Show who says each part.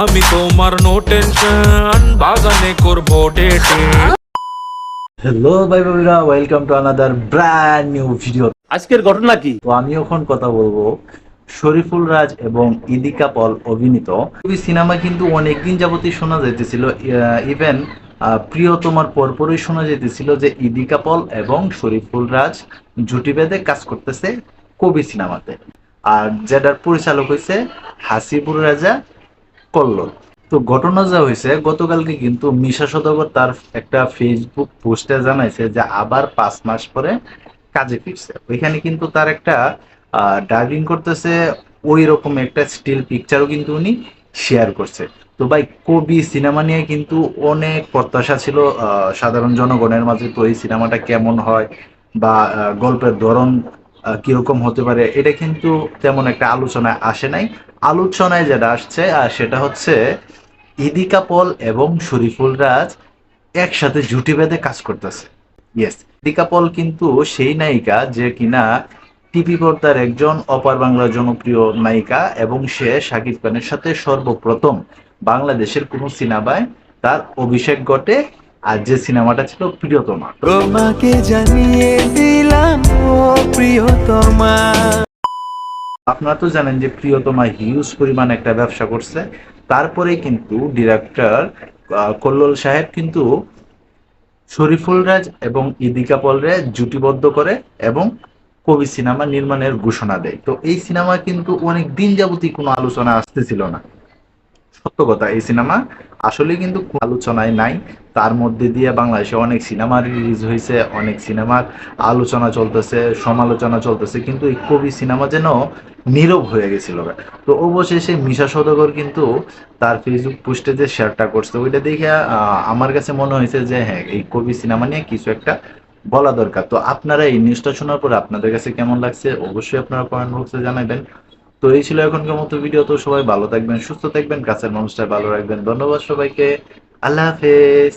Speaker 1: আমি তোমার no tension বাগানে করবো ডেটিং।
Speaker 2: হ্যালো ভাই বোনেরা, welcome to another brand new video.
Speaker 3: আজকের ঘটনা কি?
Speaker 2: তো আমি এখন কথা বলবো শরীফুল রাজ এবং ইদিকা পল অভিনীত এই সিনেমা কিন্তু অনেকদিন যাবতই শোনা যাইতেছিল, ইভেন প্রিয়তমার পরপরই শোনা যাইতেছিল যে ইদিকা পল এবং শরীফুল রাজ জুটি বেঁধে কাজ করতেছে কবি সিনেমাতে। আর যেটার পরিচালক হয়েছে হাসিবুর রাজা কল্লোল। তো ঘটনা যা হয়েছে, গতকালকে কিন্তু মিশা সওদাগর তার একটা ফেসবুক পোস্টে জানাইছে যে আবার 5 মাস পরে কাজে ফিরছে। ওইখানে কিন্তু তার একটা ডাবিং করতেছে, ওই রকম একটা স্টিল পিকচারও কিন্তু উনি শেয়ার করছে। তো ভাই, কবি সিনেমা নিয়ে কিন্তু অনেক প্রত্যাশা ছিল সাধারণ জনগণের মাঝে। তো এই সিনেমাটা কেমন হয় বা গল্পের ধরন কিরকম হতে পারে, এটা কিন্তু তেমন একটা আলোচনায় আসে নাই। আলোচনায় যেটা আসছে সেটা হচ্ছে ইদিকা পল এবং শরীফুল রাজ একসাথে জুটি বেঁধে কাজ করতেছে। ইয়েস, ইদিকা পল কিন্তু সেই নায়িকা যে কিনা টিভি পর্দার একজন অপার বাংলা জনপ্রিয় নায়িকা, এবং সে শাকিব খানের সাথে সর্বপ্রথম বাংলাদেশের কোনো সিনেমায় তার অভিষেক ঘটে। আর যে সিনেমাটা ছিল প্রিয়তমা।
Speaker 4: তোমাকে জানিয়ে দিলাম ও প্রিয়তমা।
Speaker 2: আপনারা তো জানেন যে প্রিয়তমা হিউজ পরিমাণ একটা ব্যবসা করছে। তারপরে কিন্তু ডিরেক্টর কল্লোল সাহেব কিন্তু শরীফুল রাজ এবং ইদিকা পলরে জুটিবদ্ধ করে এবং কবি সিনেমা নির্মাণের ঘোষণা দেয়। তো এই সিনেমা কিন্তু অনেক দিন যাবতই কোনো আলোচনা আসতেছিল না। সত্য কথা, এই সিনেমা আসলে কিন্তু আলোচনায় নাই। তার মধ্যে দিয়ে বাংলাদেশে অনেক সিনেমা রিলিজ হয়েছে, অনেক সিনেমার আলোচনা চলতেছে, সমালোচনা চলতেছে, কিন্তু এই কবি সিনেমা যেন নীরব হয়ে গেছিল। তো অবশেষে মিশা সওদাগর কিন্তু তার ফেসবুক পোস্টে যে শেয়ারটা করছে, ওইটা দেখে আমার কাছে মনে হয়েছে যে হ্যাঁ, এই কবি সিনেমা নিয়ে কিছু একটা বলা দরকার। তো আপনারা এই নিউজটা শোনার পরে আপনাদের কাছে কেমন লাগছে অবশ্যই আপনারা কমেন্ট বক্সে জানাবেন। তো এই ছিল এখনকার মতো ভিডিও। তো সবাই ভালো থাকবেন, সুস্থ থাকবেন, কাছের মানুষটা ভালো রাখবেন। ধন্যবাদ সবাইকে। আল্লাহ হাফেজ।